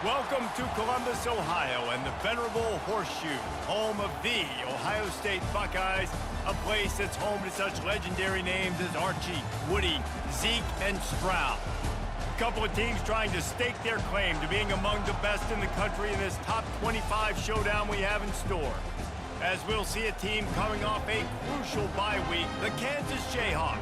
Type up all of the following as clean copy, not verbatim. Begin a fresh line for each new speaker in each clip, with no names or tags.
Welcome to Columbus, Ohio, and the venerable Horseshoe, home of the Ohio State Buckeyes, a place that's home to such legendary names as Archie, Woody, Zeke, and Stroud. A couple of teams trying to stake their claim to being among the best in the country in this top 25 showdown we have in store. As we'll see a team coming off a crucial bye week, the Kansas Jayhawks,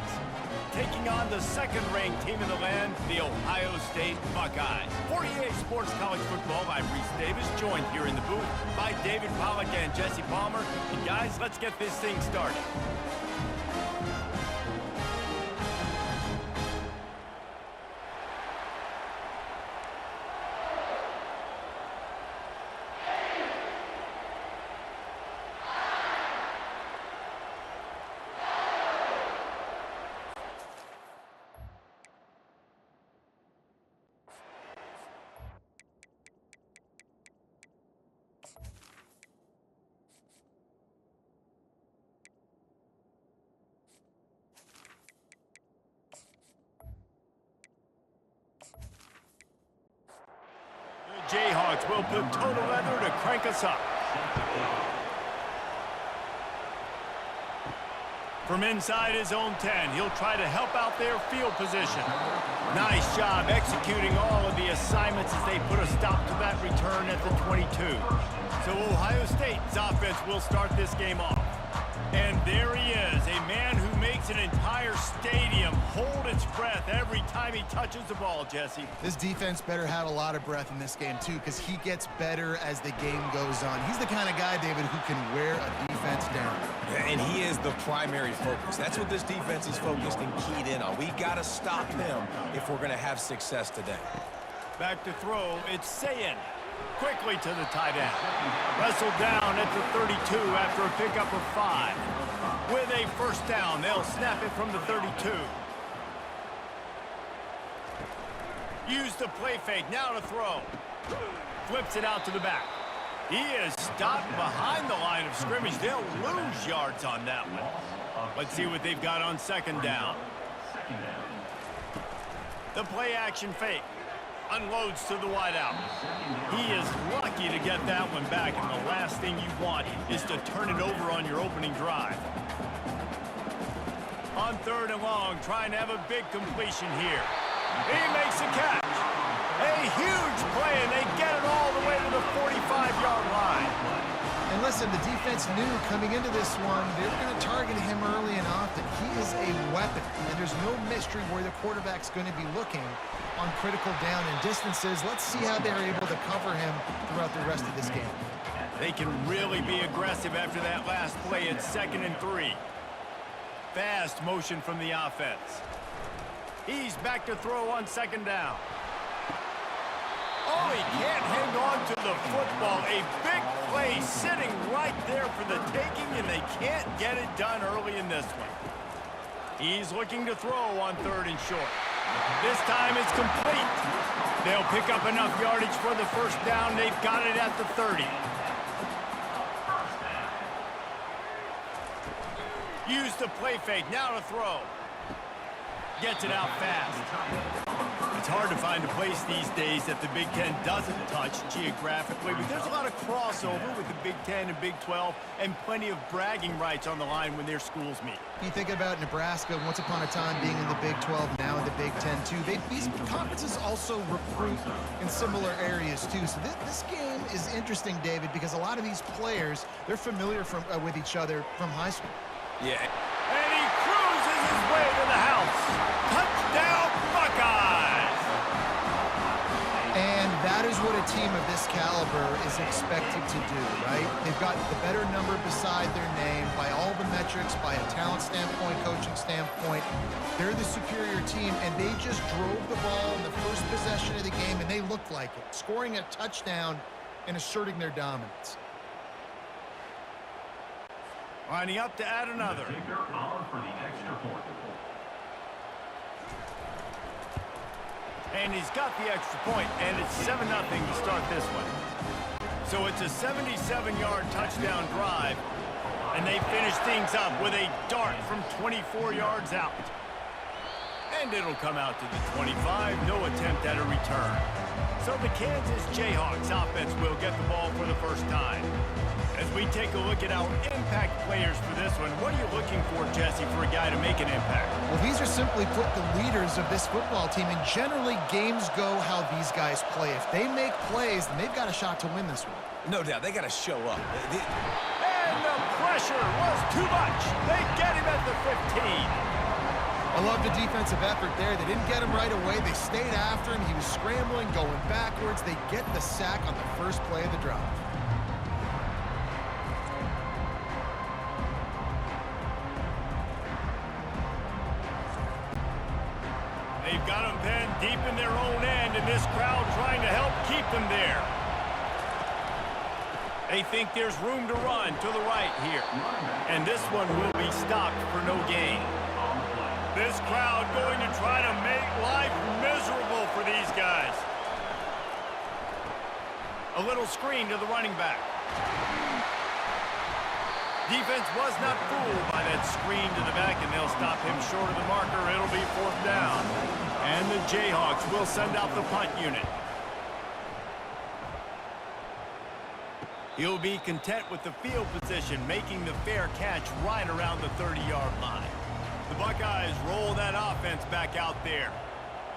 taking on the second-ranked team in the land, the Ohio State Buckeyes. For EA Sports College Football, I'm Reese Davis, joined here in the booth by David Pollack and Jesse Palmer. And guys, let's get this thing started. Jayhawks will put total leather to crank us up. From inside his own 10, he'll try to help out their field position. Nice job executing all of the assignments as they put a stop to that return at the 22. So Ohio State's offense will start this game off. And there he is, a man who makes an entire stadium hold its breath every time he touches the ball, Jesse.
This defense better have a lot of breath in this game, too, because he gets better as the game goes on. He's the kind of guy, David, who can wear a defense down.
Yeah, and he is the primary focus. That's what this defense is focused and keyed in on. We got to stop him if we're going to have success today.
Back to throw, it's Sayin. Quickly to the tight end. Wrestled down at the 32 after a pickup of 5. With a first down, they'll snap it from the 32. Use the play fake, now to throw. Flips it out to the back. He is stopped behind the line of scrimmage. They'll lose yards on that one. Let's see what they've got on second down. The play action fake. Unloads to the wideout. He is lucky to get that one back, and the last thing you want is to turn it over on your opening drive. On third and long, trying to have a big completion here. He makes a catch. A huge play, and they get it all the way to the 45-yard line.
And listen, the defense knew coming into this one, they were going to target him early and often. He is a weapon, and there's no mystery where the quarterback's going to be looking on critical down and distances. Let's see how they're able to cover him throughout the rest of this game.
They can really be aggressive after that last play at 2nd and 3. Fast motion from the offense. He's back to throw on second down. Oh, he can't hang on to the football. A big play sitting right there for the taking, and they can't get it done early in this one. He's looking to throw on third and short. This time it's complete. They'll pick up enough yardage for the first down. They've got it at the 30. Use the play fake, now to throw. Gets it out fast. It's hard to find a place these days that the Big Ten doesn't touch geographically, but there's a lot of crossover with the Big Ten and Big 12 and plenty of bragging rights on the line when their schools meet.
You think about Nebraska once upon a time being in the Big 12, now in the Big Ten too. These conferences also recruit in similar areas too. So this game is interesting, David, because a lot of these players, they're familiar with each other from high school.
Yeah.
And he cruises his way to the house. Touchdown, Buckeyes!
And that is what a team of this caliber is expected to do, right? They've got the better number beside their name by all the metrics, by a talent standpoint, coaching standpoint. They're the superior team, and they just drove the ball in the first possession of the game, and they looked like it, scoring a touchdown and asserting their dominance.
Lining up to add another. And he's got the extra point, and it's 7-0 to start this one. So it's a 77-yard touchdown drive, and they finish things up with a dart from 24 yards out. And it'll come out to the 25, no attempt at a return. So the Kansas Jayhawks offense will get the ball for the first time. As we take a look at our impact players for this one, what are you looking for, Jesse, for a guy to make an impact?
Well, these are simply put the leaders of this football team, and generally games go how these guys play. If they make plays, then they've got a shot to win this one.
No doubt, they got to show up.
And the pressure was too much. They get him at the 15.
I love the defensive effort there. They didn't get him right away. They stayed after him. He was scrambling, going backwards. They get the sack on the first play of the drive.
They've got them pinned deep in their own end, and this crowd trying to help keep them there. They think there's room to run to the right here. And this one will be stopped for no gain. This crowd going to try to make life miserable for these guys. A little screen to the running back. Defense was not fooled by that screen to the back, and they'll stop him short of the marker. It'll be 4th down. And the Jayhawks will send out the punt unit. He'll be content with the field position, making the fair catch right around the 30-yard line. The Buckeyes roll that offense back out there.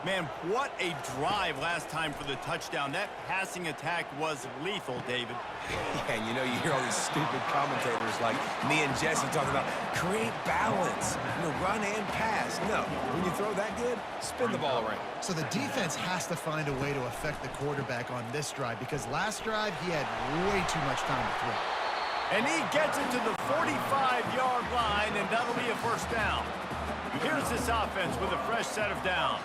Man, what a drive last time for the touchdown. That passing attack was lethal, David.
Yeah, you know, you hear all these stupid commentators like me and Jesse talking about create balance, run and pass. No, when you throw that good, spin the ball around.
So the defense has to find a way to affect the quarterback on this drive, because last drive he had way too much time to throw.
And he gets it to the 45-yard line, and that'll be a 1st down. Here's this offense with a fresh set of downs.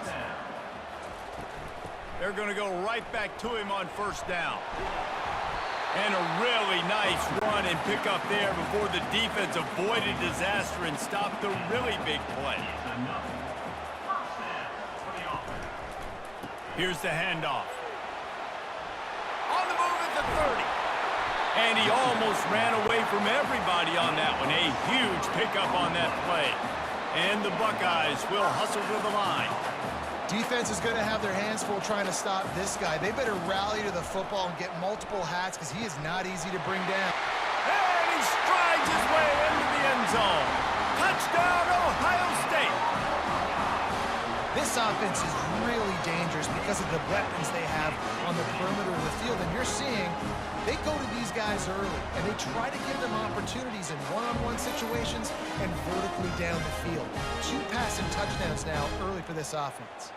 They're going to go right back to him on 1st down. And a really nice run and pick up there before the defense avoided disaster and stopped the really big play. Here's the handoff. On the move at the 30. And he almost ran away from everybody on that one. A huge pickup on that play. And the Buckeyes will hustle to the line.
Defense is going to have their hands full trying to stop this guy. They better rally to the football and get multiple hats, because he is not easy to bring down.
And he strides his way into the end zone. Touchdown, Ohio State.
This offense is really dangerous because of the weapons they have on the perimeter of the field. And you're seeing they go to these guys early, and they try to give them opportunities in one-on-one situations and vertically down the field. 2 passing touchdowns now early for this offense.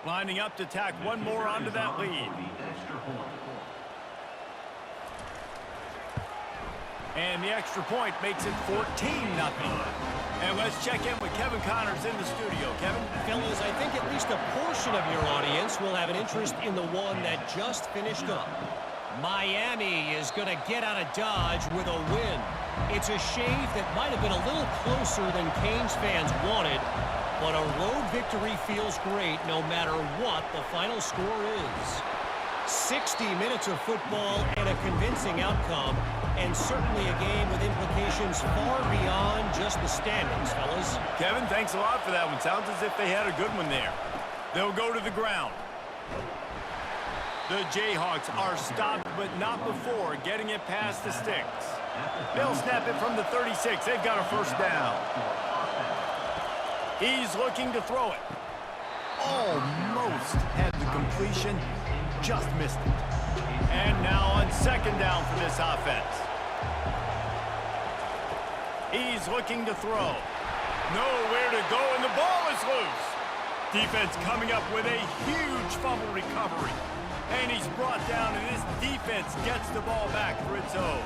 Lining up to tack one more onto that lead. And the extra point makes it 14-0. And let's check in with Kevin Connors in the studio. Kevin?
Fellas, I think at least a portion of your audience will have an interest in the one that just finished up. Miami is going to get out of Dodge with a win. It's a shave that might have been a little closer than Canes fans wanted, but a road victory feels great no matter what the final score is. 60 minutes of football and a convincing outcome, and certainly a game with implications far beyond just the standings, fellas.
Kevin, thanks a lot for that one. Sounds as if they had a good one there. They'll go to the ground. The Jayhawks are stopped, but not before getting it past the sticks. They'll snap it from the 36. They've got a 1st down. He's looking to throw it. Almost had the completion, just missed it. And now on 2nd down for this offense. He's looking to throw. Nowhere to go, and the ball is loose. Defense coming up with a huge fumble recovery. And he's brought down, and this defense gets the ball back for its own.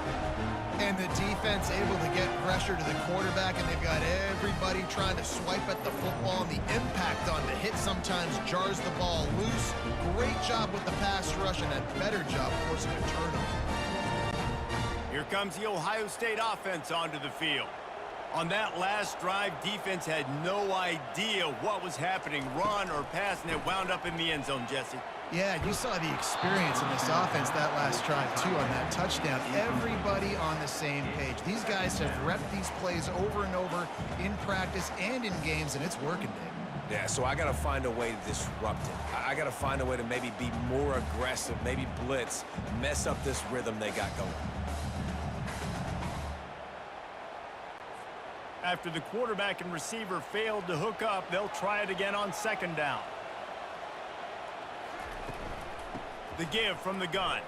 And the defense able to get pressure to the quarterback, and they've got everybody trying to swipe at the football, and the impact on the hit sometimes jars the ball loose. Great job with the pass rush, and a better job forcing a turnover.
Here comes the Ohio State offense onto the field. On that last drive, defense had no idea what was happening, run or pass, and it wound up in the end zone, Jesse.
Yeah, you saw the experience in this offense that last drive, too, on that touchdown. Everybody on the same page. These guys have repped these plays over and over in practice and in games, and it's working, Dave.
Yeah, so I got to find a way to disrupt it. I got to find a way to maybe be more aggressive, maybe blitz, mess up this rhythm they got going.
After the quarterback and receiver failed to hook up, they'll try it again on second down. The give from the gun.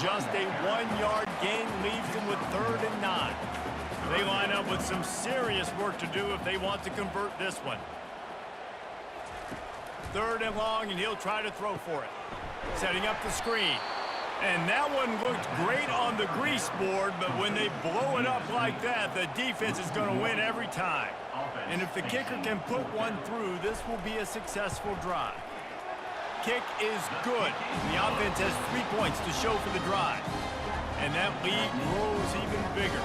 Just a 1-yard gain leaves them with 3rd and 9. They line up with some serious work to do if they want to convert this one. 3rd and long, and he'll try to throw for it. Setting up the screen. And that one looked great on the grease board, but when they blow it up like that, the defense is going to win every time. And if the kicker can put one through, this will be a successful drive. Kick is good. The offense has 3 points to show for the drive. And that lead grows even bigger.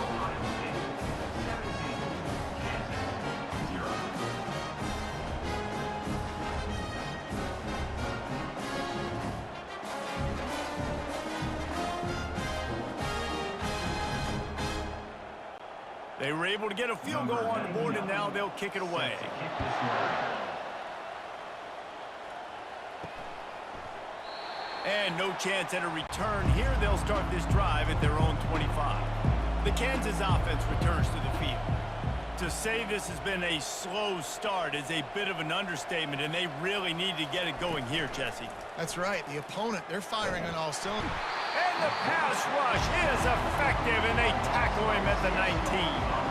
They were able to get a field goal on the board, and now they'll kick it away. And no chance at a return here. They'll start this drive at their own 25. The Kansas offense returns to the field. To say this has been a slow start is a bit of an understatement, and they really need to get it going here, Jesse.
That's right. The opponent, they're firing on all cylinders.
And the pass rush is effective, and they tackle him at the 19.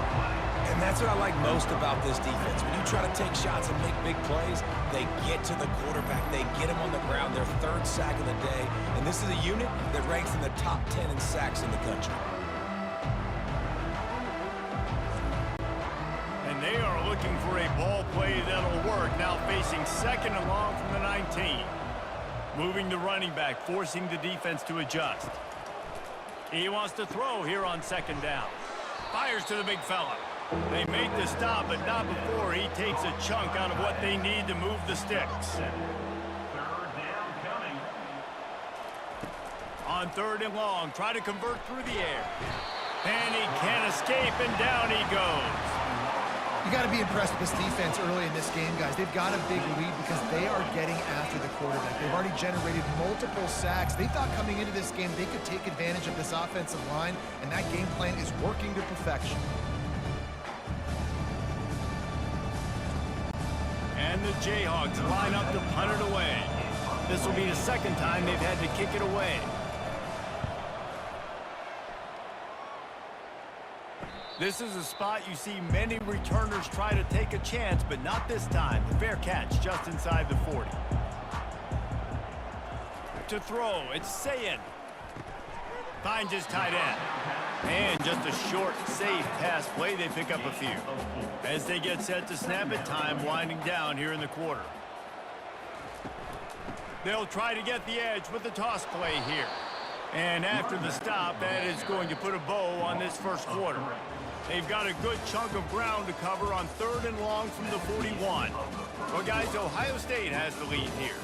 And that's what I like most about this defense. When you try to take shots and make big plays, they get to the quarterback. They get him on the ground. Their 3rd sack of the day. And this is a unit that ranks in the top 10 in sacks in the country.
And they are looking for a ball play that'll work. Now facing 2nd and long from the 19. Moving the running back, forcing the defense to adjust. He wants to throw here on 2nd down. Fires to the big fella. They make the stop, but not before he takes a chunk out of what they need to move the sticks.
3rd down coming.
On 3rd and long, try to convert through the air. And he can't escape, and down he goes.
You got to be impressed with this defense early in this game, guys. They've got a big lead because they are getting after the quarterback. They've already generated multiple sacks. They thought coming into this game they could take advantage of this offensive line, and that game plan is working to perfection.
And the Jayhawks line up to punt it away. This will be the 2nd time they've had to kick it away. This is a spot you see many returners try to take a chance, but not this time. The fair catch just inside the 40. To throw, it's Sayin. Finds his tight end. And just a short, safe pass play, they pick up a few. As they get set to snap it, time winding down here in the quarter. They'll try to get the edge with the toss play here. And after the stop, that is going to put a bow on this first quarter. They've got a good chunk of ground to cover on 3rd and long from the 41. Well, guys, Ohio State has the lead here.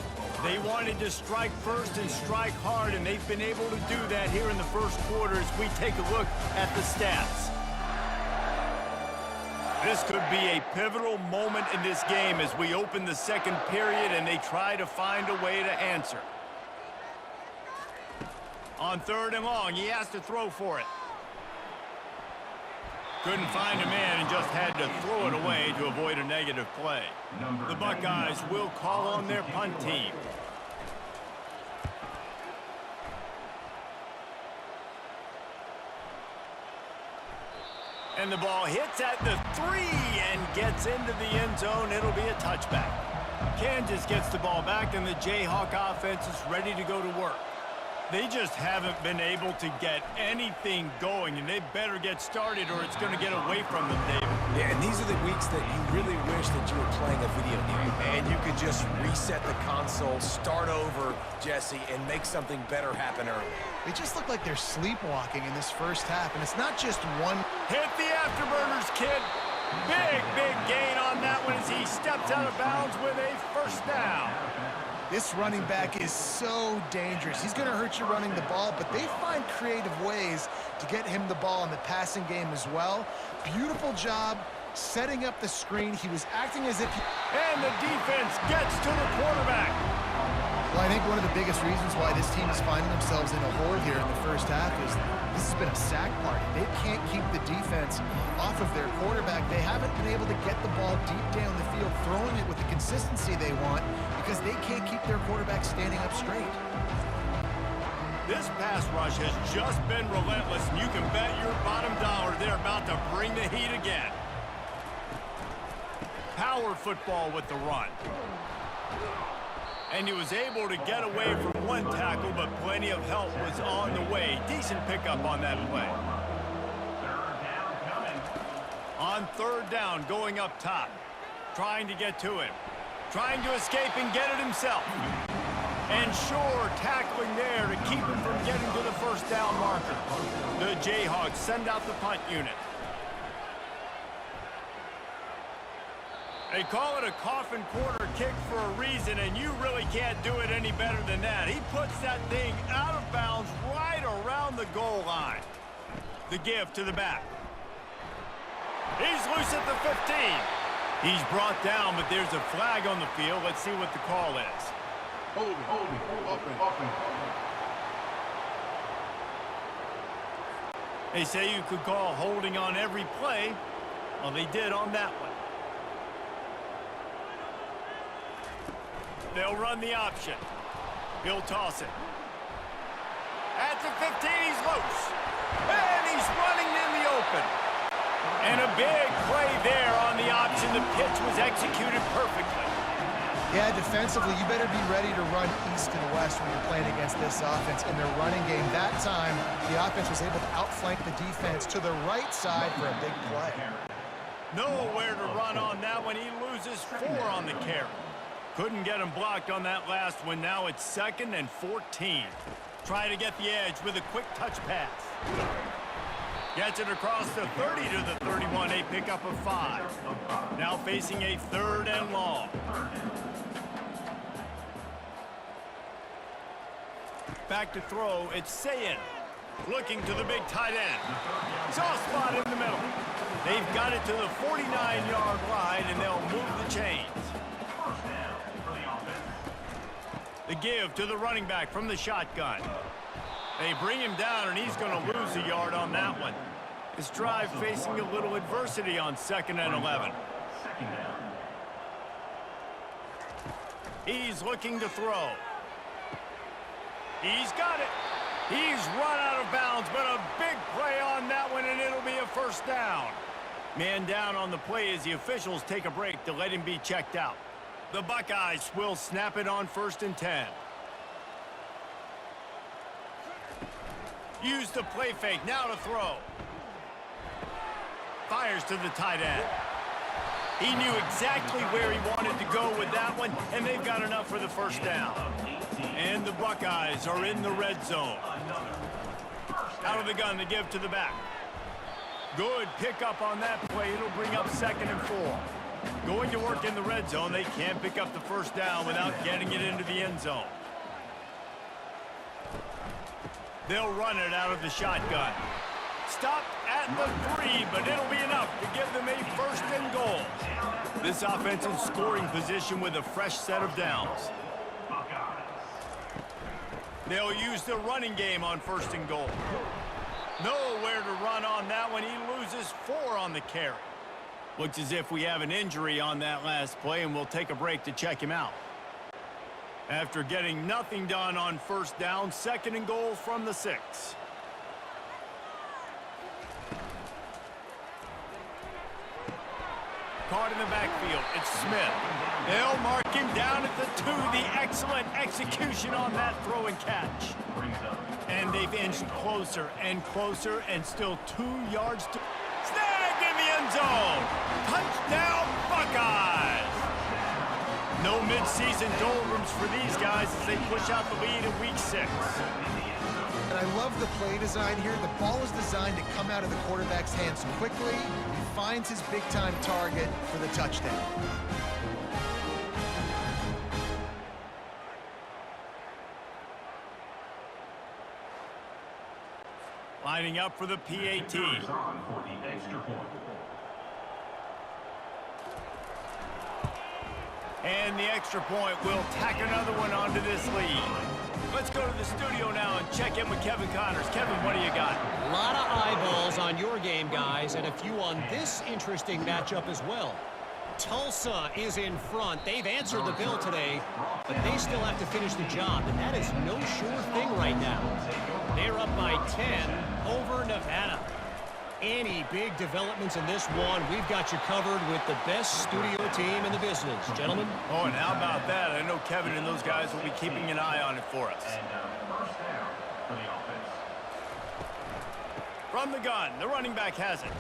They wanted to strike first and strike hard, and they've been able to do that here in the first quarter as we take a look at the stats. This could be a pivotal moment in this game as we open the 2nd period and they try to find a way to answer. On 3rd and long, he has to throw for it. Couldn't find a man and just had to throw it away to avoid a negative play. The Buckeyes will call on their punt team. And the ball hits at the 3 and gets into the end zone. It'll be a touchback. Kansas gets the ball back, and the Jayhawk offense is ready to go to work. They just haven't been able to get anything going, and they better get started or it's going to get away from them, David.
Yeah, and these are the weeks that you really wish that you were playing a video game and you could just reset the console, start over, Jesse, and make something better happen early.
They just look like they're sleepwalking in this first half, and it's not just one.
Hit the afterburners, kid. Big gain on that one as he steps out of bounds with a first down.
This running back is so dangerous. He's going to hurt you running the ball, but they find creative ways to get him the ball in the passing game as well. Beautiful job setting up the screen. He was acting as if he...
And the defense gets to the quarterback.
Well, I think one of the biggest reasons why this team is finding themselves in a hole here in the first half is this has been a sack party. They can't keep the defense off of their quarterback. They haven't been able to get the ball deep down the field, throwing it with the consistency they want because they can't keep their quarterback standing up straight.
This pass rush has just been relentless, and you can bet your bottom dollar they're about to bring the heat again. Power football with the run. And he was able to get away from one tackle, but plenty of help was on the way. Decent pickup on that play.
Third down coming.
On third down, going up top. Trying to get to him. Trying to escape and get it himself. And sure, tackling there to keep him from getting to the first down marker. The Jayhawks send out the punt unit. They call it a coffin corner kick for a reason, and you really can't do it any better than that. He puts that thing out of bounds right around the goal line. The give to the back. He's loose at the 15. He's brought down, but there's a flag on the field. Let's see what the call is. They say you could call holding on every play. Well, they did on that one. They'll run the option. He'll toss it. At the 15, he's loose. And he's running in the open. And a big play there on the option. The pitch was executed perfectly.
Yeah, defensively, you better be ready to run east and west when you're playing against this offense in their running game. That time, the offense was able to outflank the defense to the right side for a big play.
Nowhere to run on that one. He loses 4 on the carry. Couldn't get him blocked on that last one. Now it's 2nd and 14. Try to get the edge with a quick touch pass. Gets it across the 30 to the 31. A pickup of 5. Now facing a 3rd and long. Back to throw. It's Sayin. Looking to the big tight end. Soft spot in the middle. They've got it to the 49-yard line, and they'll move the chains. The give to the running back from the shotgun. They bring him down, and he's going to lose a yard on that one. His drive facing a little adversity on 2nd and 11. He's looking to throw. He's got it. He's run out of bounds, but a big play on that one, and it'll be a first down. Man down on the play as the officials take a break to let him be checked out. The Buckeyes will snap it on 1st and 10. Use the play fake, now to throw. Fires to the tight end. He knew exactly where he wanted to go with that one, and they've got enough for the first down. And the Buckeyes are in the red zone. Out of the gun to give to the back. Good pickup on that play. It'll bring up 2nd and 4. Going to work in the red zone. They can't pick up the first down without getting it into the end zone. They'll run it out of the shotgun. Stopped at the 3, but it'll be enough to give them a 1st and goal. This offense in scoring position with a fresh set of downs. They'll use the running game on 1st and goal. Nowhere to run on that one. He loses 4 on the carry. Looks as if we have an injury on that last play, and we'll take a break to check him out. After getting nothing done on 1st down, 2nd and goal from the 6. Caught in the backfield. It's Smith. They'll mark him down at the 2. The excellent execution on that throw and catch. And they've inched closer and closer, and still 2 yards to... Snagged in the end zone! Touchdown, Buckeyes! No midseason doldrums for these guys as they push out the lead in Week 6.
And I love the play design here. The ball is designed to come out of the quarterback's hands quickly. He finds his big-time target for the touchdown.
Lining up for the PAT. And the extra point will tack another one onto this lead. Let's go to the studio now and check in with Kevin Connors. Kevin, what do you got?
A lot of eyeballs on your game, guys, and a few on this interesting matchup as well. Tulsa is in front. They've answered the bell today, but they still have to finish the job, and that is no sure thing right now. They're up by 10 over Nevada. Any big developments in this one, we've got you covered with the best studio team in the business. Gentlemen?
Oh, and how about that? I know Kevin and those guys will be keeping an eye on it for us.
And first down for the offense.
From the gun, the running back has it.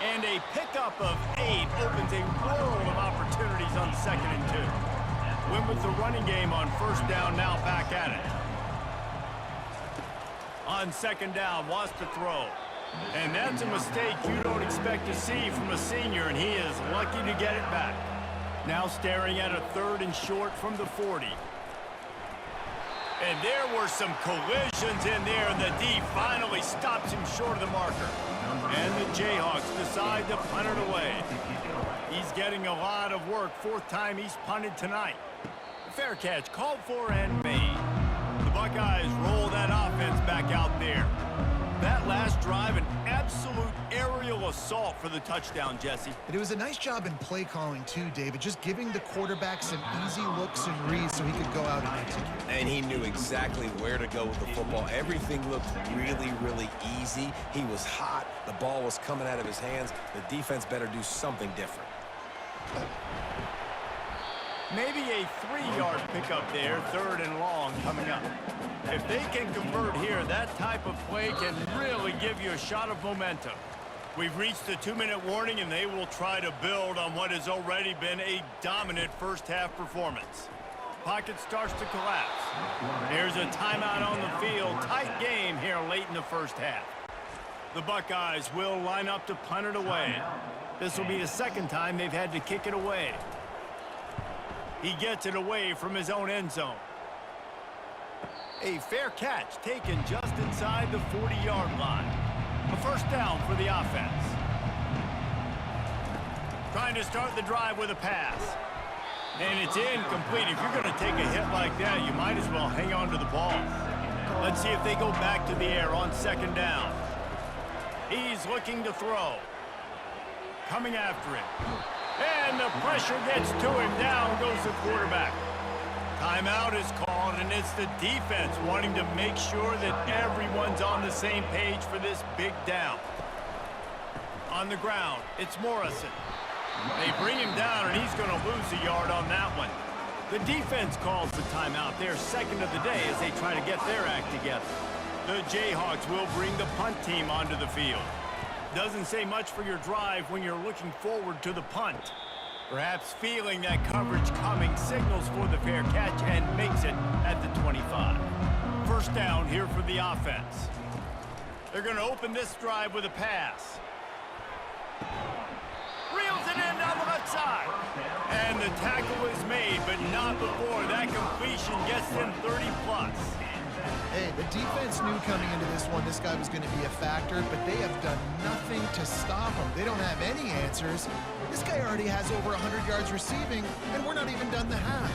And a pickup of 8 opens a world of opportunities on 2nd and 2. Win with the running game on first down, now back at it. On 2nd down, wants to throw. And that's a mistake you don't expect to see from a senior, and he is lucky to get it back. Now staring at a 3rd and short from the 40. And there were some collisions in there, and the D finally stops him short of the marker. And the Jayhawks decide to punt it away. He's getting a lot of work, 4th time he's punted tonight. Fair catch called for and made. The Buckeyes roll that offense back out there. That last drive, an absolute aerial assault for the touchdown, Jesse.
And it was a nice job in play calling too, David, just giving the quarterback some easy looks and reads so he could go out and execute.
And he knew exactly where to go with the football. Everything looked really, really easy. He was hot. The ball was coming out of his hands. The defense better do something different.
Maybe a 3-yard pickup there, 3rd and long coming up. If they can convert here, that type of play can really give you a shot of momentum. We've reached the 2-minute warning, and they will try to build on what has already been a dominant first-half performance. Pocket starts to collapse. There's a timeout on the field. Tight game here late in the first half. The Buckeyes will line up to punt it away. This will be the 2nd time they've had to kick it away. He gets it away from his own end zone. A fair catch taken just inside the 40-yard line. A first down for the offense. Trying to start the drive with a pass. And it's incomplete. If you're going to take a hit like that, you might as well hang on to the ball. Let's see if they go back to the air on 2nd down. He's looking to throw. Coming after him. And the pressure gets to him. Down goes the quarterback. Timeout is called, and it's the defense wanting to make sure that everyone's on the same page for this big down. On the ground, it's Morrison. They bring him down, and he's going to lose a yard on that one. The defense calls the timeout. They're 2nd of the day as they try to get their act together. The Jayhawks will bring the punt team onto the field. Doesn't say much for your drive when you're looking forward to the punt. Perhaps feeling that coverage coming, signals for the fair catch and makes it at the 25. First down here for the offense. They're going to open this drive with a pass. Reels it in down the left side. And the tackle is made, but not before that completion gets them 30+.
Hey, the defense knew coming into this one this guy was going to be a factor, but they have done nothing to stop him. They don't have any answers. This guy already has over 100 yards receiving, and we're not even done the half.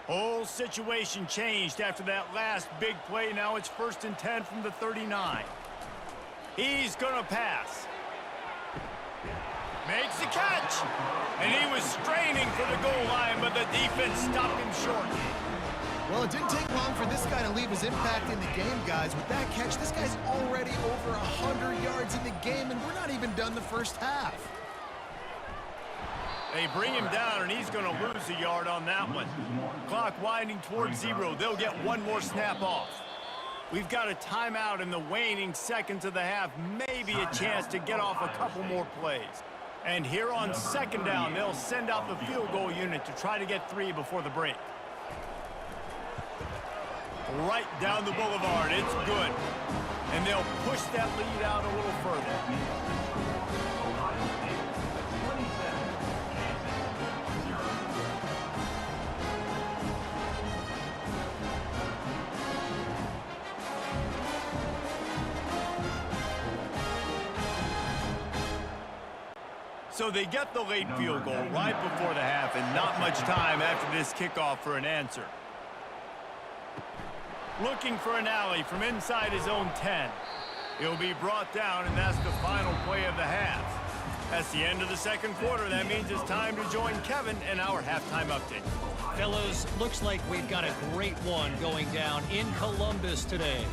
Whole situation changed after that last big play. Now it's 1st and 10 from the 39. He's going to pass. Makes the catch. And he was straining for the goal line, but the defense stopped him short.
Well, it didn't take long for this guy to leave his impact in the game, guys. With that catch, this guy's already over 100 yards in the game, and we're not even done the first half.
They bring him down, and he's going to lose a yard on that one. Clock winding towards 0. They'll get one more snap off. We've got a timeout in the waning seconds of the half. Maybe a chance to get off a couple more plays. And here on 2nd down, they'll send out the field goal unit to try to get 3 before the break. Right down the boulevard. It's good. And they'll push that lead out a little further. So they get the late field goal right before the half and not much time after this kickoff for an answer. Looking for an alley from inside his own 10. He'll be brought down, and that's the final play of the half. That's the end of the second quarter. That means it's time to join Kevin in our halftime update.
Fellas, looks like we've got a great one going down in Columbus today.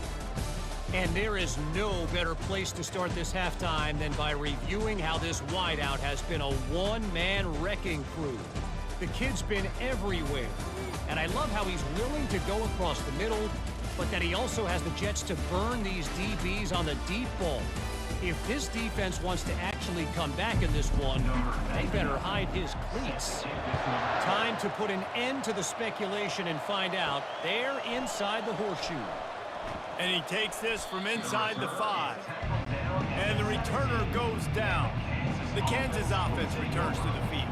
And there is no better place to start this halftime than by reviewing how this wideout has been a one-man wrecking crew. The kid's been everywhere, and I love how he's willing to go across the middle, but that he also has the jets to burn these DBs on the deep ball. If this defense wants to actually come back in this one, they better hide his cleats. Time to put an end to the speculation and find out. They're inside the horseshoe.
And he takes this from inside the 5. And the returner goes down. The Kansas offense returns to the field.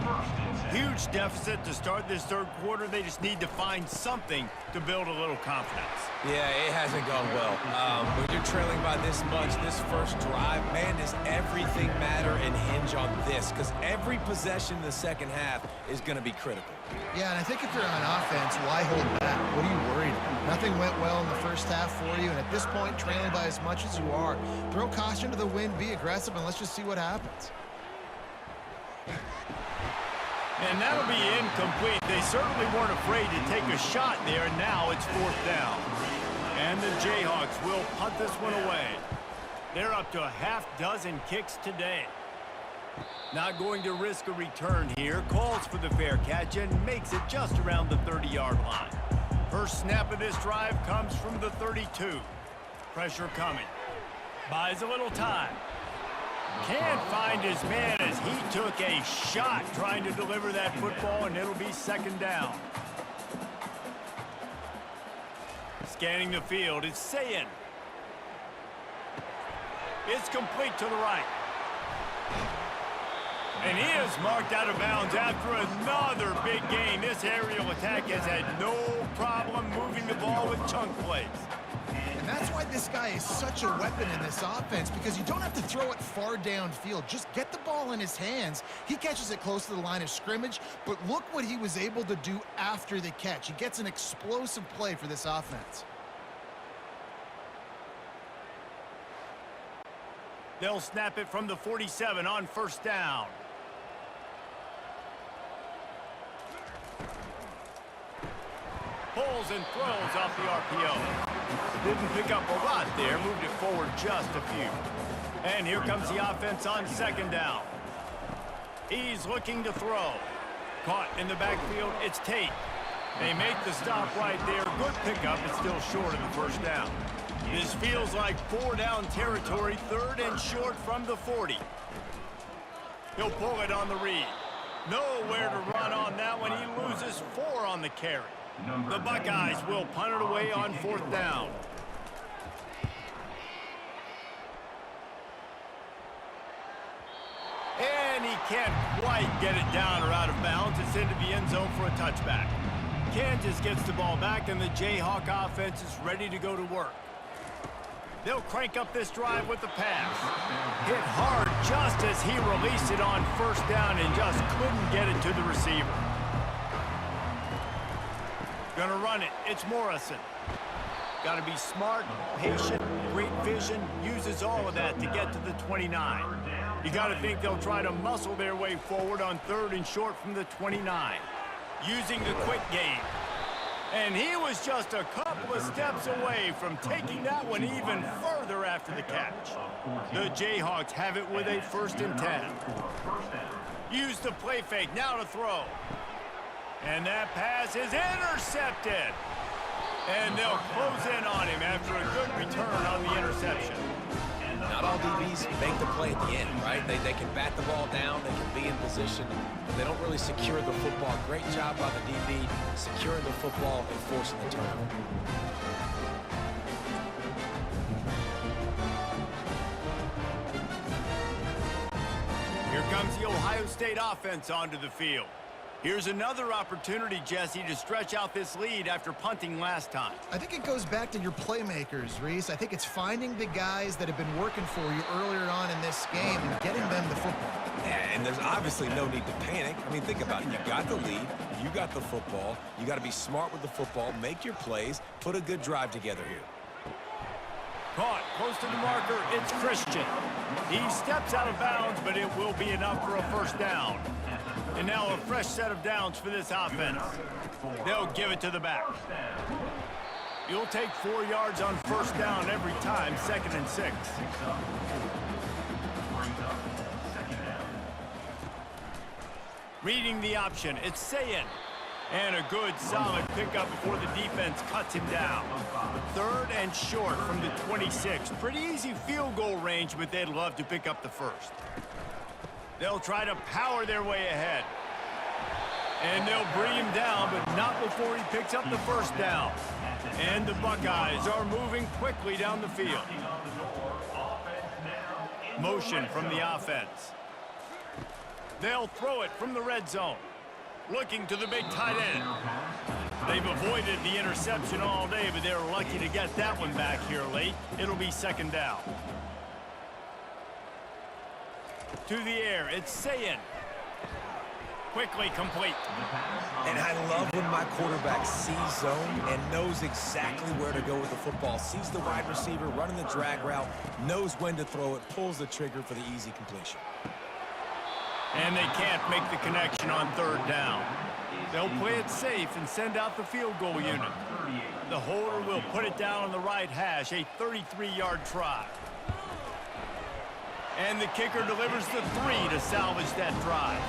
Huge deficit to start this third quarter. They just need to find something to build a little confidence.
Yeah, it hasn't gone well. When you're trailing by this much, this first drive, man, does everything matter and hinge on this, because every possession in the second half is going to be critical.
Yeah, and I think if you're on offense, why hold back? What are you worried about? Nothing went well in the first half for you, and at this point, trailing by as much as you are, throw caution to the wind, be aggressive, and let's just see what happens.
And that'll be incomplete. They certainly weren't afraid to take a shot there. Now it's fourth down. And the Jayhawks will punt this one away. They're up to a half dozen kicks today. Not going to risk a return here. Calls for the fair catch and makes it just around the 30-yard line. First snap of this drive comes from the 32. Pressure coming. Buys a little time. Can't find his man as he took a shot trying to deliver that football, and it'll be second down. Scanning the field, it's Sayin. It's complete to the right. And he is marked out of bounds after another big gain. This aerial attack has had no problem moving the ball with chunk plays.
And that's why this guy is such a weapon in this offense, because you don't have to throw it far downfield. Just get the ball in his hands. He catches it close to the line of scrimmage, but look what he was able to do after the catch. He gets an explosive play for this offense.
They'll snap it from the 47 on first down. Pulls and throws off the RPO. Didn't pick up a lot there, moved it forward just a few. And here comes the offense on second down. He's looking to throw. Caught in the backfield, it's Tate. They make the stop right there. Good pickup, it's still short of the first down. This feels like 4-down territory, third and short from the 40. He'll pull it on the read. Nowhere to run on that one. He loses 4 on the carry. The Buckeyes will punt it away on fourth down. And he can't quite get it down or out of bounds. It's into the end zone for a touchback. Kansas gets the ball back, and the Jayhawk offense is ready to go to work. They'll crank up this drive with the pass. Hit hard just as he released it on first down and just couldn't get it to the receiver. Gonna run it. It's Morrison. Got to be smart, patient, great vision. Uses all of that to get to the 29. You got to think they'll try to muscle their way forward on third and short from the 29. Using the quick game. And he was just a couple of steps away from taking that one even further after the catch. The Jayhawks have it with a 1st and 10. Use the play fake, now to throw. And that pass is intercepted. And they'll close in on him after a good return on the interception.
Not all DBs make the play at the end, right? They can bat the ball down, they can be in position, but they don't really secure the football. Great job by the DB securing the football and forcing the turnover. Here
comes the Ohio State offense onto the field. Here's another opportunity, Jesse, to stretch out this lead after punting last time.
I think it goes back to your playmakers, Reese. I think it's finding the guys that have been working for you earlier on in this game and getting them the football.
Yeah, and there's obviously no need to panic. I mean, think about it. You got the lead. You got the football. You got to be smart with the football, make your plays, put a good drive together here.
Caught close to the marker. It's Christian. He steps out of bounds, but it will be enough for a first down. And now a fresh set of downs for this offense. They'll give it to the back. You'll take 4 yards on first down every time, 2nd and 6. Reading the option, it's Sayin. And a good, solid pickup before the defense cuts him down. 3rd and short from the 26. Pretty easy field goal range, but they'd love to pick up the first. They'll try to power their way ahead. And they'll bring him down, but not before he picks up the first down. And the Buckeyes are moving quickly down the field. Motion from the offense. They'll throw it from the red zone. Looking to the big tight end. They've avoided the interception all day, but they're lucky to get that one back here late. It'll be 2nd down. To the air, it's Sayin. Quickly complete.
And I love when my quarterback sees zone and knows exactly where to go with the football. Sees the wide receiver running the drag route, knows when to throw it, pulls the trigger for the easy completion.
And they can't make the connection on 3rd down. They'll play it safe and send out the field goal unit. The holder will put it down on the right hash, a 33-yard try. And the kicker delivers the 3 to salvage that drive.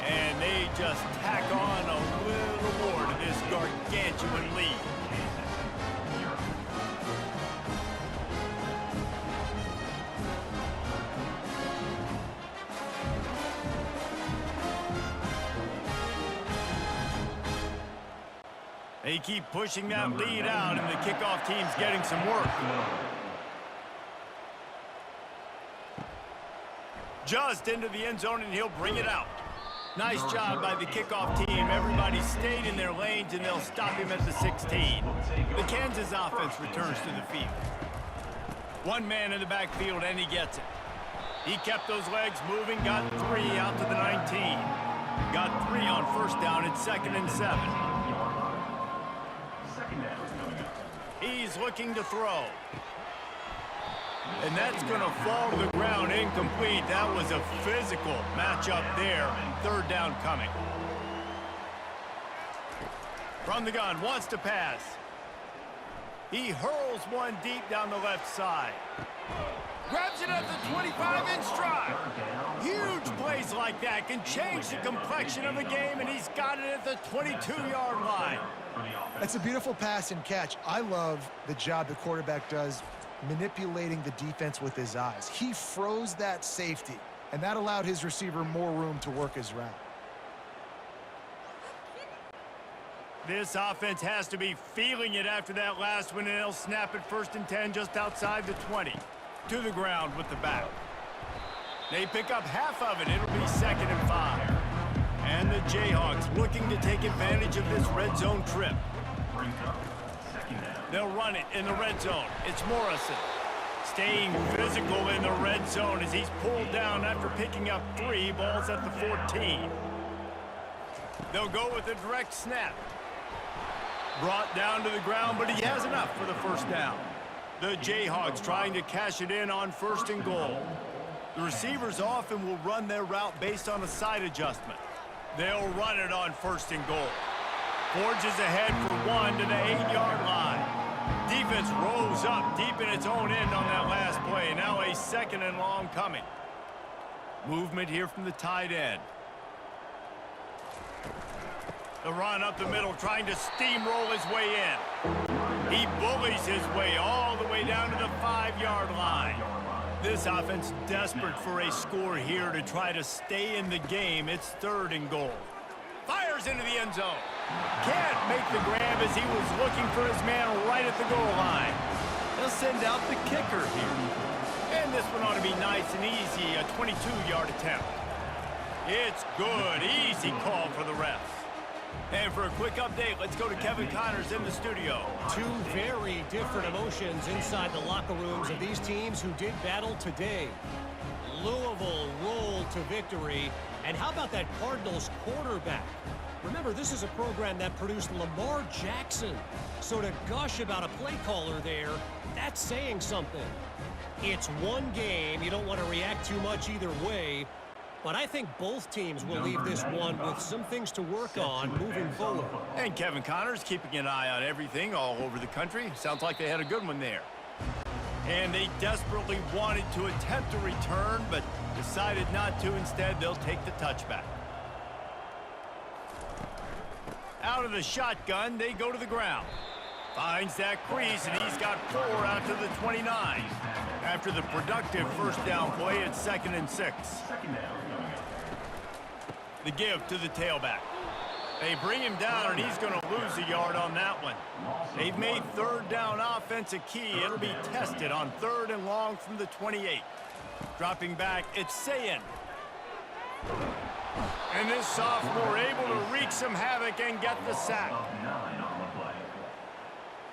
And they just tack on a little more to this gargantuan lead. They keep pushing that lead out, and the kickoff team's getting some work. Just into the end zone, and he'll bring it out. Nice job by the kickoff team. Everybody stayed in their lanes, and they'll stop him at the 16. The Kansas offense returns to the field. One man in the backfield, and he gets it. He kept those legs moving, got 3 out to the 19. Got 3 on first down. It's 2nd and 7. He's looking to throw. And that's going to fall to the ground incomplete. That was a physical matchup there. 3rd down coming. From the gun, wants to pass. He hurls one deep down the left side. Grabs it at the 25 in stride. Huge plays like that can change the complexion of the game, and he's got it at the 22-yard line.
That's a beautiful pass and catch. I love the job the quarterback does manipulating the defense with his eyes. He froze that safety, and that allowed his receiver more room to work his route.
This offense has to be feeling it after that last one, and they'll snap it 1st and 10 just outside the 20. To the ground with the back. They pick up half of it. It'll be 2nd and 5. And the Jayhawks looking to take advantage of this red zone trip. They'll run it in the red zone. It's Morrison. Staying physical in the red zone as he's pulled down after picking up 3 balls at the 14. They'll go with a direct snap. Brought down to the ground, but he has enough for the first down. The Jayhawks trying to cash it in on 1st and goal. The receivers often will run their route based on a side adjustment. They'll run it on 1st and goal. Forges ahead for 1 to the 8-yard line. Defense rose up deep in its own end on that last play. Now a 2nd and long coming. Movement here from the tight end. The run up the middle, trying to steamroll his way in. He bullies his way all the way down to the 5-yard line. This offense desperate for a score here to try to stay in the game. It's 3rd and goal. Fires into the end zone. Can't make the grab as he was looking for his man right at the goal line. They'll send out the kicker here. And this one ought to be nice and easy, a 22-yard attempt. It's good. Easy call for the refs. And for a quick update, let's go to Kevin Connors in the studio.
Two very different emotions inside the locker rooms of these teams who did battle today. Louisville rolled to victory. And how about that Cardinals quarterback? Remember, this is a program that produced Lamar Jackson. So to gush about a play caller there, that's saying something. It's one game. You don't want to react too much either way. But I think both teams will leave this one with some things to work on moving forward.
And Kevin Connors keeping an eye on everything all over the country. Sounds like they had a good one there. And they desperately wanted to attempt a return, but decided not to. Instead, they'll take the touchback. Out of the shotgun, they go to the ground. Finds that crease, and he's got 4 out to the 29. After the productive first down play, it's 2nd and 6. The give to the tailback. They bring him down, and he's going to lose a yard on that one. They've made 3rd down offense a key. It'll be tested on 3rd and long from the 28. Dropping back, it's Sayin. And this sophomore able to wreak some havoc and get the sack.
9 on the play.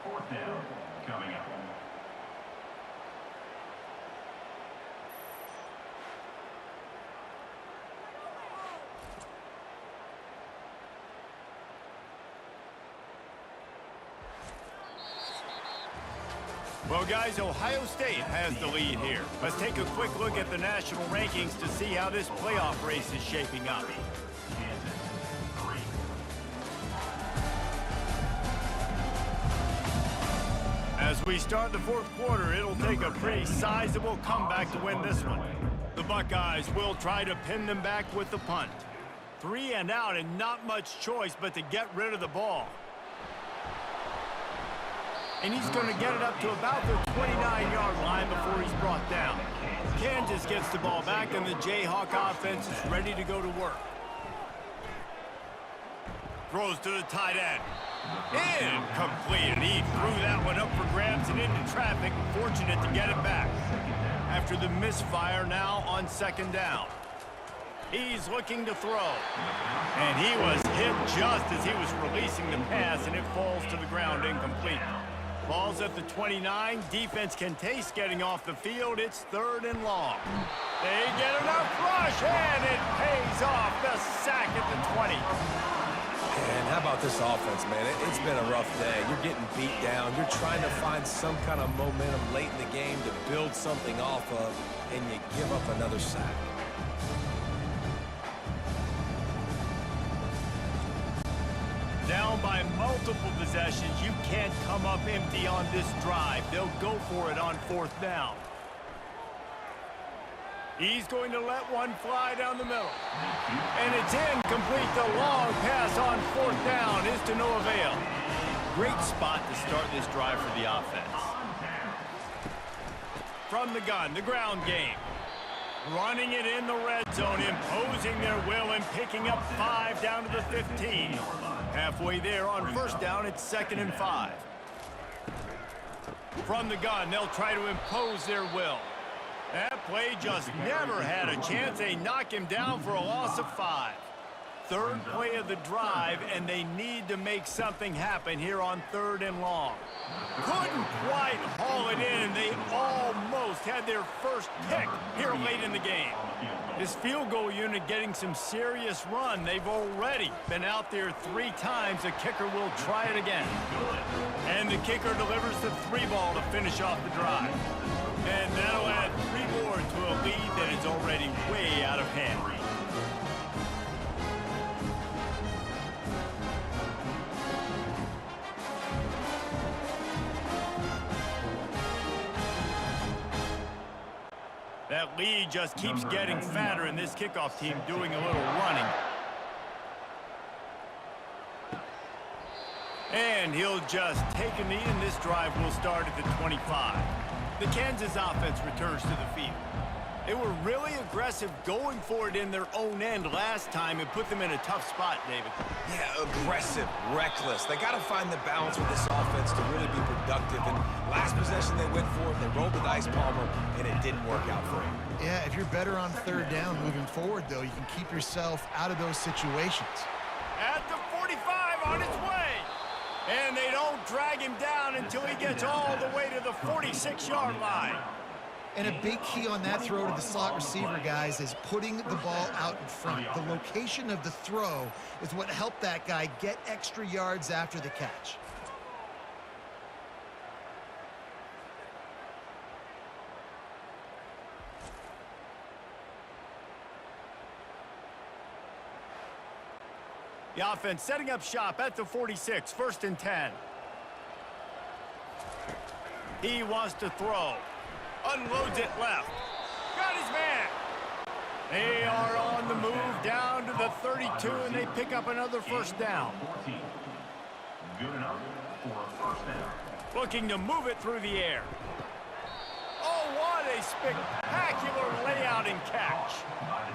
4th down coming up.
Well, guys, Ohio State has the lead here. Let's take a quick look at the national rankings to see how this playoff race is shaping up. As we start the 4th quarter, it'll take a pretty sizable comeback to win this one. The Buckeyes will try to pin them back with the punt. 3 and out and not much choice but to get rid of the ball. And he's going to get it up to about the 29-yard line before he's brought down. Kansas gets the ball back, and the Jayhawk offense is ready to go to work. Throws to the tight end. Incomplete, and he threw that one up for grabs and into traffic. Fortunate to get it back. After the misfire, now on 2nd down. He's looking to throw. And he was hit just as he was releasing the pass, and it falls to the ground incomplete. Ball's at the 29. Defense can taste getting off the field. It's 3rd and long. They get enough rush, and it pays off. The sack at the 20.
And how about this offense, man? It's been a rough day. You're getting beat down. You're trying to find some kind of momentum late in the game to build something off of, and you give up another sack.
Down by multiple possessions, you can't come up empty on this drive. They'll go for it on 4th down. He's going to let one fly down the middle. And it's incomplete. The long pass on 4th down is to no avail. Great spot to start this drive for the offense. From the gun, the ground game. Running it in the red zone, imposing their will and picking up 5 down to the 15. Halfway there on 1st down, it's 2nd and 5. From the gun, they'll try to impose their will. That play just never had a chance. They knock him down for a loss of 5. 3rd play of the drive, and they need to make something happen here on 3rd and long. Couldn't quite haul it in. They almost had their first pick here late in the game. This field goal unit getting some serious run. They've already been out there 3 times. The kicker will try it again. And the kicker delivers the 3 ball to finish off the drive. And that'll add 3 more to a lead that is already way out of hand. That lead just keeps getting fatter, and this kickoff team doing a little running. And he'll just take a knee, and this drive will start at the 25. The Kansas offense returns to the field. They were really aggressive going for it in their own end last time and put them in a tough spot, David.
Yeah, aggressive, reckless. They got to find the balance with this offense to really be productive. And last possession they went for it, they rolled the dice, Palmer, and it didn't work out for them.
Yeah, if you're better on 3rd down moving forward, though, you can keep yourself out of those situations.
At the 45. on its way. And they don't drag him down until he gets all the way to the 46-yard line.
And a big key on that throw to the slot receiver, guys, is putting the ball out in front. The location of the throw is what helped that guy get extra yards after the catch.
The offense setting up shop at the 46, 1st and 10. He wants to throw. Unloads it left. Got his man. They are on the move down to the 32, and they pick up another first down.
14. Good enough for a first down.
Looking to move it through the air. Oh, what a spectacular layout and catch.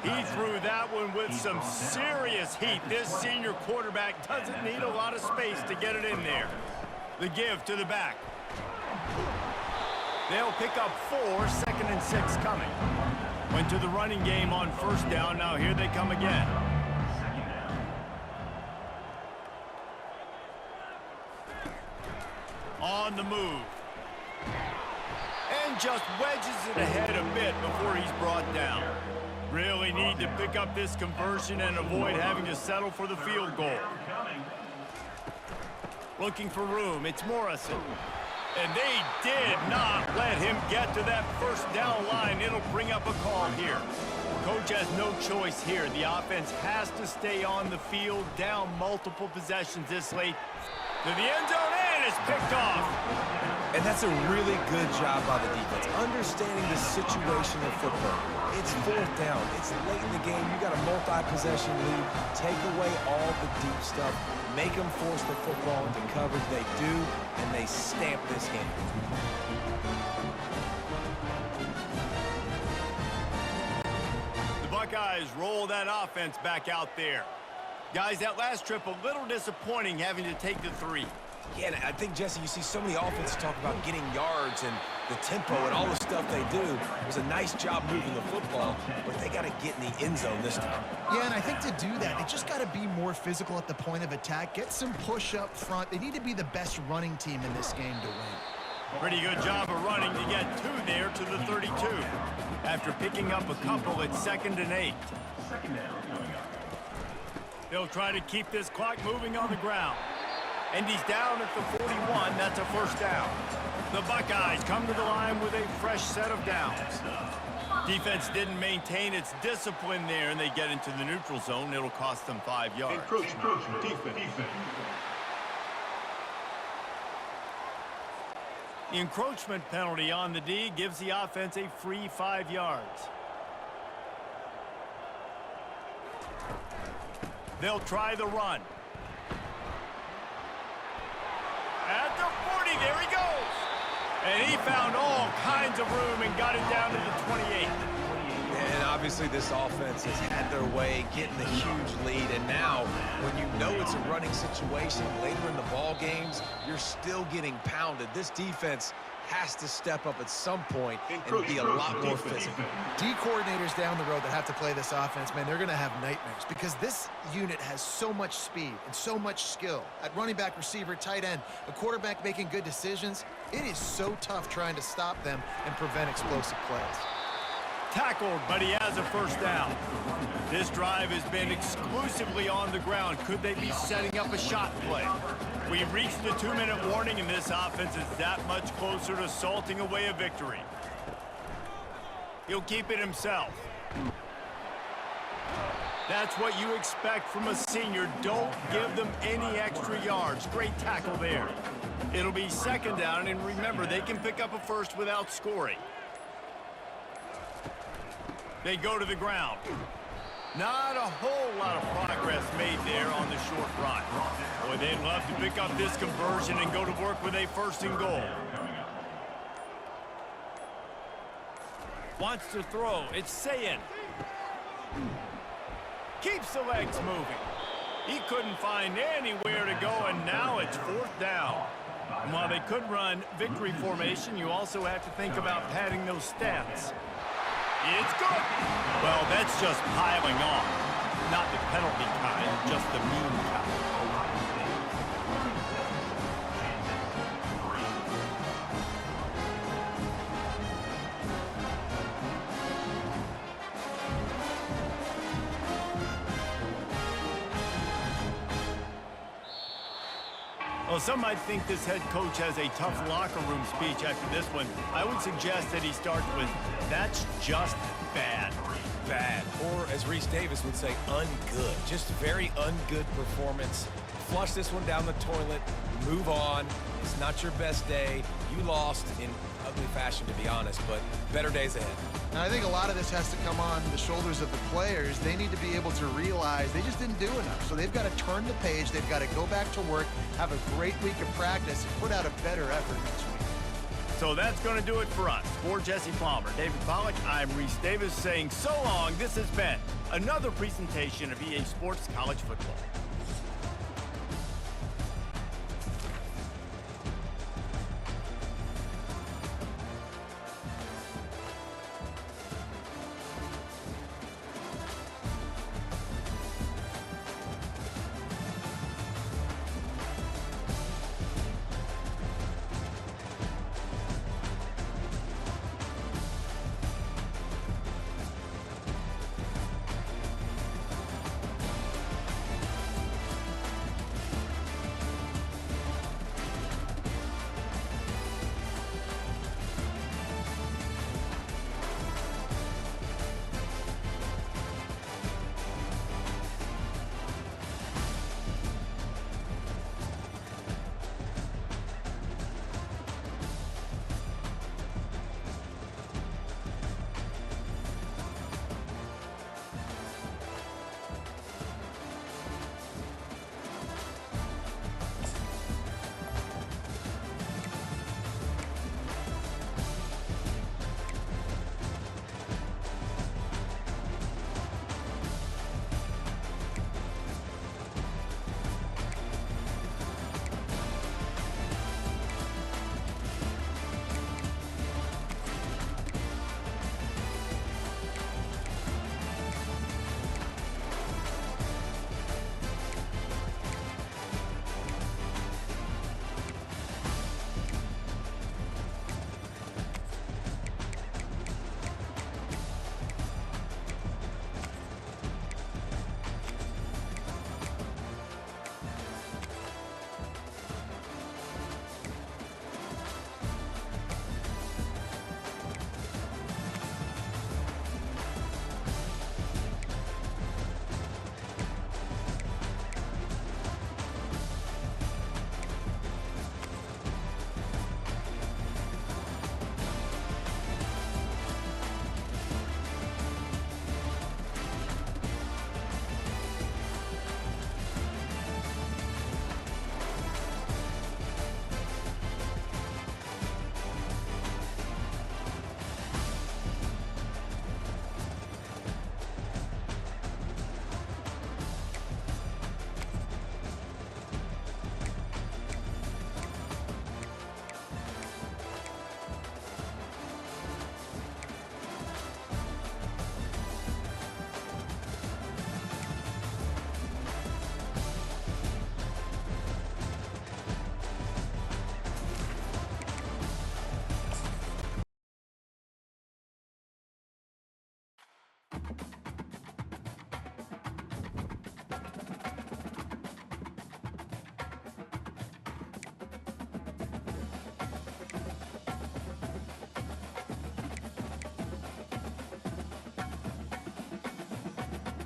He threw that one with some serious heat. This senior quarterback doesn't need a lot of space to get it in there. The give to the back. They'll pick up 4, 2nd and 6 coming. Went to the running game on 1st down. Now here they come again.
Second down.
On the move. And just wedges it ahead a bit before he's brought down. Really need to pick up this conversion and avoid having to settle for the field goal. Looking for room. It's Morrison. And they did not let him get to that first down line. It'll bring up a call here. Coach has no choice here. The offense has to stay on the field, down multiple possessions this late. To the end zone, and it's picked off.
And that's a really good job by the defense, understanding the situation of football. It's 4th down. It's late in the game. You got a multi-possession lead. Take away all the deep stuff. Make them force the football into coverage. They do, and they stamp this game.
The Buckeyes roll that offense back out there. Guys, that last trip a little disappointing having to take the 3.
Yeah, and I think, Jesse, you see so many offenses talk about getting yards and the tempo and all the stuff they do. It was a nice job moving the football, but they got to get in the end zone this time.
Yeah, and I think to do that, they just got to be more physical at the point of attack, get some push up front. They need to be the best running team in this game to win.
Pretty good job of running to get 2 there to the 32. After picking up a couple, it's 2nd and 8.
Second down coming up.
They'll try to keep this clock moving on the ground. And he's down at the 41. That's a first down. The Buckeyes come to the line with a fresh set of downs. Defense didn't maintain its discipline there, and they get into the neutral zone. It'll cost them 5 yards.
Encroachment. Defense.
The encroachment penalty on the D gives the offense a free 5 yards. They'll try the run. At the 40, there he goes. And he found all kinds of room and got it down to the 28.
And obviously this offense has had their way getting the huge lead, and now when you know it's a running situation later in the ball games, you're still getting pounded. This defense has to step up at some point and be a lot more physical.
D coordinators down the road that have to play this offense, man, they're going to have nightmares because this unit has so much speed and so much skill. At running back, receiver, tight end, a quarterback making good decisions, it is so tough trying to stop them and prevent explosive plays.
Tackled, but he has a first down. This drive has been exclusively on the ground. Could they be setting up a shot play? We've reached the 2-minute warning, and this offense is that much closer to salting away a victory. He'll keep it himself. That's what you expect from a senior. Don't give them any extra yards. Great tackle there. It'll be second down, and remember, they can pick up a first without scoring. They go to the ground. Not a whole lot of progress made there on the short run. Boy, they'd love to pick up this conversion and go to work with a first and goal. Wants to throw. It's Sayin. Keeps the legs moving. He couldn't find anywhere to go, and now it's fourth down. And while they could run victory formation, you also have to think about padding those stats. It's good. Well, that's just piling on. Not the penalty kind, just the mean kind. Well, some might think this head coach has a tough locker room speech after this one. I would suggest that he starts with, "That's just bad."
Bad. Or, as Reese Davis would say, ungood. Just very ungood performance. Flush this one down the toilet. Move on. It's not your best day. You lost in ugly fashion, to be honest, but better days ahead.
And I think a lot of this has to come on the shoulders of the players. They need to be able to realize they just didn't do enough. So they've got to turn the page. They've got to go back to work, have a great week of practice, and put out a better effort next week.
So that's going to do it for us. For Jesse Palmer, David Pollack, I'm Reese Davis saying so long. This has been another presentation of EA Sports College Football.